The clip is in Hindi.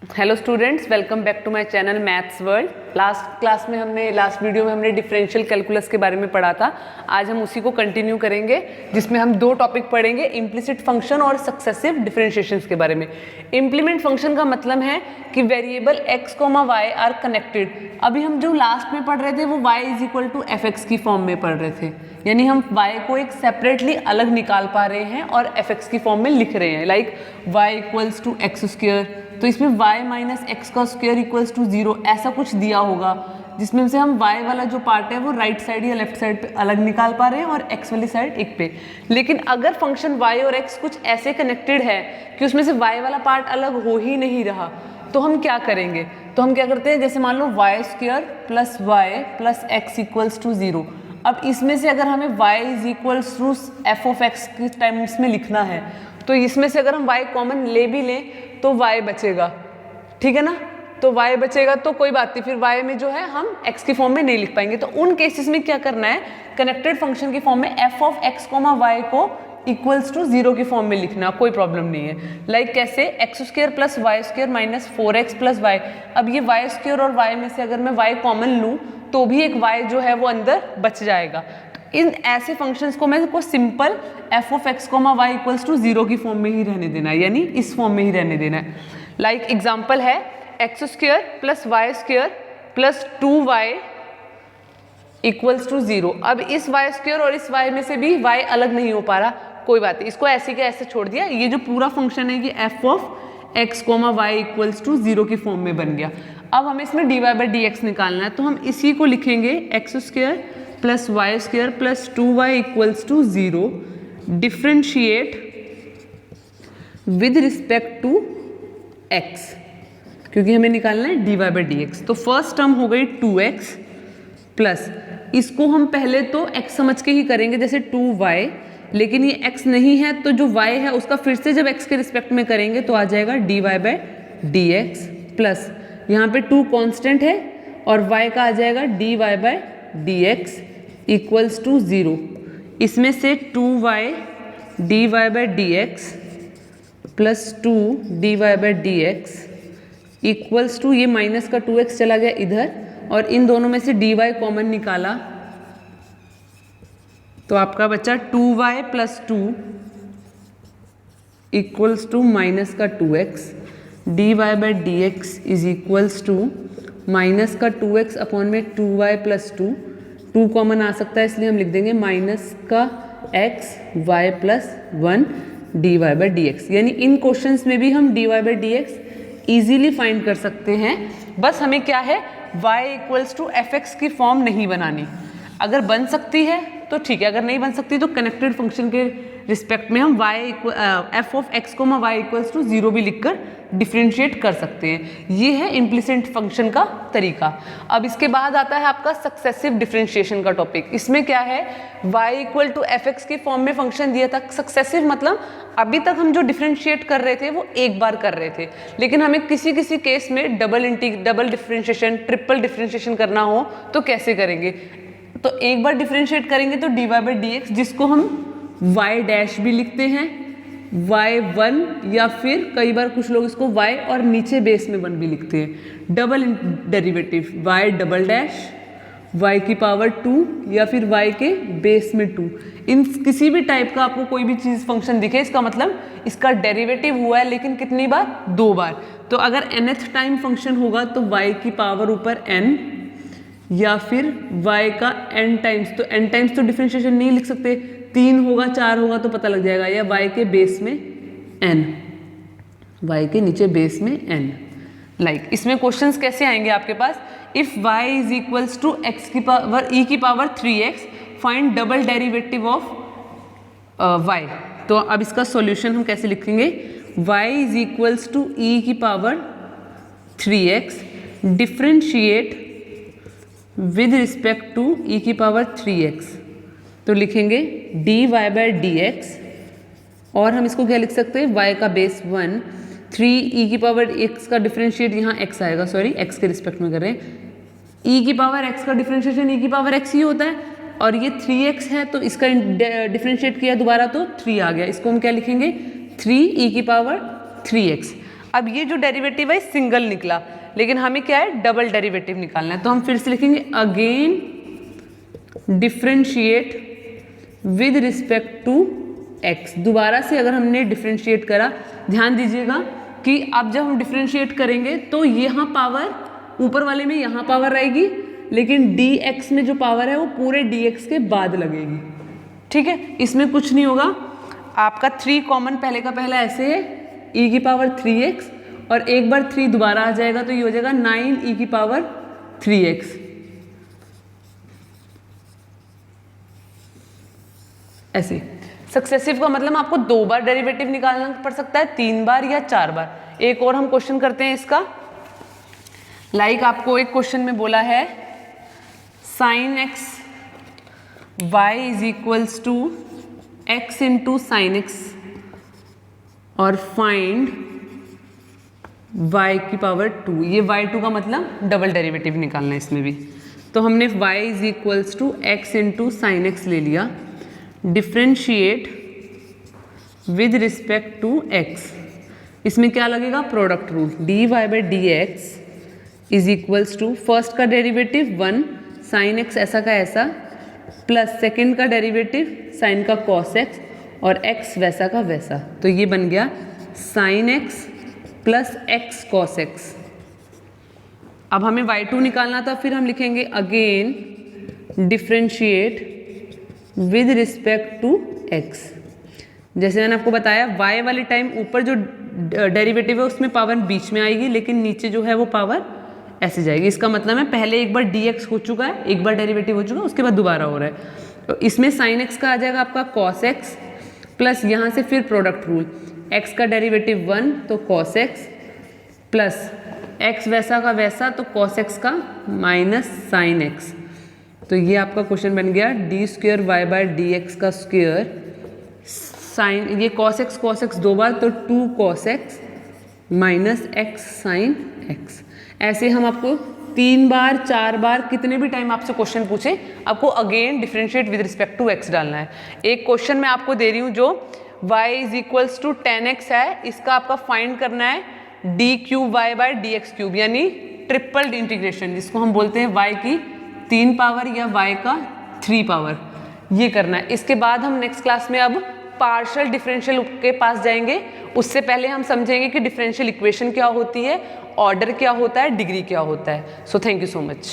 Hello students, welcome back to my channel maths world. Last video में हमने डिफरेंशियल कैलकुलस के बारे में पढ़ा था। आज हम उसी को कंटिन्यू करेंगे, जिसमें हम दो टॉपिक पढ़ेंगे, इम्प्लिसिट फंक्शन और सक्सेसिव डिफरेंशिएशंस के बारे में। इम्प्लीमेंट फंक्शन का मतलब है कि variable x, y are connected. अभी हम जो लास्ट में पढ़ रहे थे वो y is equal to F x की फॉर्म में पढ़ रहे थे, यानी हम y को एक सेपरेटली अलग निकाल पा रहे हैं और एफ एक्स की फॉर्म में लिख रहे हैं, like y equals to x square. तो इसमें y माइनस एक्स का स्क्वायर इक्वल्स टू 0 ऐसा कुछ दिया होगा, जिसमें से हम y वाला जो पार्ट है वो राइट साइड या लेफ्ट साइड पे अलग निकाल पा रहे हैं और x वाली साइड एक पे। लेकिन अगर फंक्शन y और x कुछ ऐसे कनेक्टेड है कि उसमें से y वाला पार्ट अलग हो ही नहीं रहा, तो हम क्या करेंगे? तो हम क्या करते हैं, जैसे मान लो y square plus y plus x equals to 0। अब इसमें से अगर हमें y is equals to f of x के टाइम्स में लिखना है, तो इसमें से अगर हम y कॉमन ले भी लें तो y बचेगा, ठीक है ना। तो y बचेगा तो कोई बात नहीं, फिर y में जो है हम x की फॉर्म में नहीं लिख पाएंगे। तो उन केसेस में क्या करना है, कनेक्टेड फंक्शन की फॉर्म में f ऑफ x, y को इक्वल्स टू 0 की फॉर्म में लिखना, कोई प्रॉब्लम नहीं है। लाइक कैसे, x square plus y square minus 4x plus y. अब ये y स्क्वायर और y में से अगर मैं y कॉमन लूँ तो भी एक y जो है वो अंदर बच जाएगा। इन ऐसे फंक्शंस को मैं को simple f of x, y equals to 0 की फॉर्म में ही रहने देना है, यानी इस फॉर्म में ही रहने देना है। लाइक एग्जांपल है x square plus y square plus 2y equals to 0। अब इस y स्क्वायर और इस y में से भी y अलग नहीं हो पा रहा, कोई बात नहीं, इसको ऐसे के ऐसे छोड़ दिया। ये जो पूरा फंक्शन है कि f of x, y equals to 0 की फॉर्म में बन गया। अब हमें इसमें dy बाई डी एक्स निकालना है, तो हम इसी को लिखेंगे x square plus y square plus 2y equals to 0, differentiate with respect to x, क्योंकि हमें निकालना है dy बाई डी एक्स। तो फर्स्ट टर्म हो गई 2x प्लस, इसको हम पहले तो x समझ के ही करेंगे जैसे 2y, लेकिन ये x नहीं है तो जो y है उसका फिर से जब x के रिस्पेक्ट में करेंगे तो आ जाएगा dy by d x plus, यहाँ पे 2 कांस्टेंट है और y का आ जाएगा dy by d x equals to 0। इसमें से 2y dy by d x plus 2 dy by d x equals to, ये माइनस का 2x चला गया इधर और इन दोनों में से dy कॉमन निकाला तो आपका बचा 2y plus 2 equals to minus का 2x, dy by d x is equals to minus का 2x अपॉन में 2y प्लस 2 कॉमन आ सकता है इसलिए हम लिख देंगे माइनस का x y plus 1 dy by d x. यानी इन क्वेश्चंस में भी हम dy by d x easily find कर सकते हैं। बस हमें क्या है, y equals to F x की फॉर्म नहीं बनानी। अगर बन सकती है तो ठीक है, अगर नहीं बन सकती तो कनेक्टेड फंक्शन के रिस्पेक्ट में हम f of x, y equals to 0 भी लिखकर डिफ्रेंशिएट कर सकते हैं। ये है इम्प्लिसिट फंक्शन का तरीका। अब इसके बाद आता है आपका सक्सेसिव डिफ्रेंशिएशन का टॉपिक। इसमें क्या है, y equal to F x की फॉर्म में फंक्शन दिया था। सक्सेसिव मतलब अभी तक हम जो डिफ्रेंशिएट कर रहे थे वो एक बार कर रहे थे, लेकिन हमें किसी किसी केस में डबल डिफ्रेंशिएशन, ट्रिपल डिफ्रेंशिएशन करना हो तो कैसे करेंगे? तो एक बार डिफ्रेंशिएट करेंगे तो dy बाई डी एक्स, जिसको हम y डैश भी लिखते हैं, y1, या फिर कई बार कुछ लोग इसको y और नीचे बेस में 1 भी लिखते हैं। Double derivative y double dash y की पावर 2 या फिर y के बेस में 2, इन किसी भी टाइप का आपको कोई भी चीज़ फंक्शन दिखे, इसका मतलब इसका डेरिवेटिव हुआ है, लेकिन कितनी बार? 2 बार। तो अगर nth टाइम फंक्शन होगा तो y की पावर ऊपर n, या फिर y का n टाइम्स, तो n टाइम्स तो डिफरेंशिएशन नहीं लिख सकते, 3 होगा 4 होगा तो पता लग जाएगा, या y के बेस में n, y के नीचे बेस में n। लाइक इसमें क्वेश्चंस कैसे आएंगे आपके पास, if y is equals to x की पावर e की power 3x, find double derivative of y। तो अब इसका सॉल्यूशन हम कैसे लिखेंगे, y is equals to e की power 3x differentiate with respect to e की पावर 3x, तो लिखेंगे dy बाई डी एक्स, और हम इसको क्या लिख सकते हैं, y का बेस 1, 3 e की पावर x का डिफरेंशिएट, यहाँ x आएगा, सॉरी x के रिस्पेक्ट में कर रहे हैं, e की पावर x का डिफरेंशिएशन e की पावर x ही होता है, और ये 3x है तो इसका डिफरेंशिएट किया दोबारा तो 3 आ गया, इसको हम क्या लिखेंगे, 3 e की पावर 3x। अब ये जो डेरिवेटिव है सिंगल निकला, लेकिन हमें क्या है, डबल डेरिवेटिव निकालना है। तो हम फिर से लिखेंगे again differentiate with respect to x। दोबारा से अगर हमने डिफरेंशिएट करा, ध्यान दीजिएगा कि अब जब हम डिफरेंशिएट करेंगे तो यहाँ पावर ऊपर वाले में यहाँ पावर रहेगी, लेकिन dx में जो पावर है वो पूरे dx के बाद लगेगी। ठीक है, इसमें कुछ नहीं होगा, आपका 3 कॉमन पहले का पहला ऐसे है e की पावर 3x, और एक बार 3 दोबारा आ जाएगा तो ये हो जाएगा 9e की पावर 3x। ऐसे सक्सेसिव का मतलब आपको 2 बार डेरिवेटिव निकालना पड़ सकता है, 3 बार या 4 बार। एक और हम क्वेश्चन करते हैं इसका। लाइक आपको एक क्वेश्चन में बोला है sin x y is equals to x into sine x और फाइंड y की पावर 2। ये y2 का मतलब डबल डेरिवेटिव निकालना है इसमें भी। तो हमने y is equals to x into sine x ले लिया, differentiate with respect to x। इसमें क्या लगेगा, product rule, dy by d x is equals to first का डेरिवेटिव 1 साइन एक्स ऐसा का ऐसा, प्लस सेकेंड का डेरिवेटिव साइन का कॉस एक्स और x वैसा का वैसा। तो ये बन गया sine x plus x cos x. अब हमें y2 निकालना था, फिर हम लिखेंगे again differentiate with respect to x। जैसे मैंने आपको बताया y वाले टाइम ऊपर जो डेरिवेटिव है उसमें पावर बीच में आएगी, लेकिन नीचे जो है वो पावर ऐसे जाएगी। इसका मतलब है पहले एक बार dx हो चुका है, एक बार डेरिवेटिव हो चुका है, उसके बाद दोबारा हो रहा है। तो इसमें साइन x का आ जाएगा आपका cos x, प्लस यहाँ से फिर प्रोडक्ट रूल, x का डेरिवेटिव 1 तो cos x, प्लस x वैसा का वैसा तो cos x का माइनस साइन x। तो ये आपका क्वेश्चन बन गया d square y by d x का स्क्वेयर साइन, ये cos x 2 बार तो 2 cos x minus x sine x। ऐसे हम आपको 3 बार 4 बार कितने भी टाइम आपसे क्वेश्चन पूछे, आपको again differentiate with respect to x डालना है। एक क्वेश्चन मैं आपको दे रही हूँ जो y is equals to 10x है, इसका आपका फाइंड करना है d cube y by d x cube, यानी ट्रिपल इंटीग्रेशन, जिसको हम बोलते हैं y की 3 पावर या y का 3 पावर, ये करना है। इसके बाद हम नेक्स्ट क्लास में अब पार्शियल डिफरेंशियल के पास जाएंगे। उससे पहले हम समझेंगे कि डिफरेंशियल इक्वेशन क्या होती है, ऑर्डर क्या होता है, डिग्री क्या होता है। So thank you so much.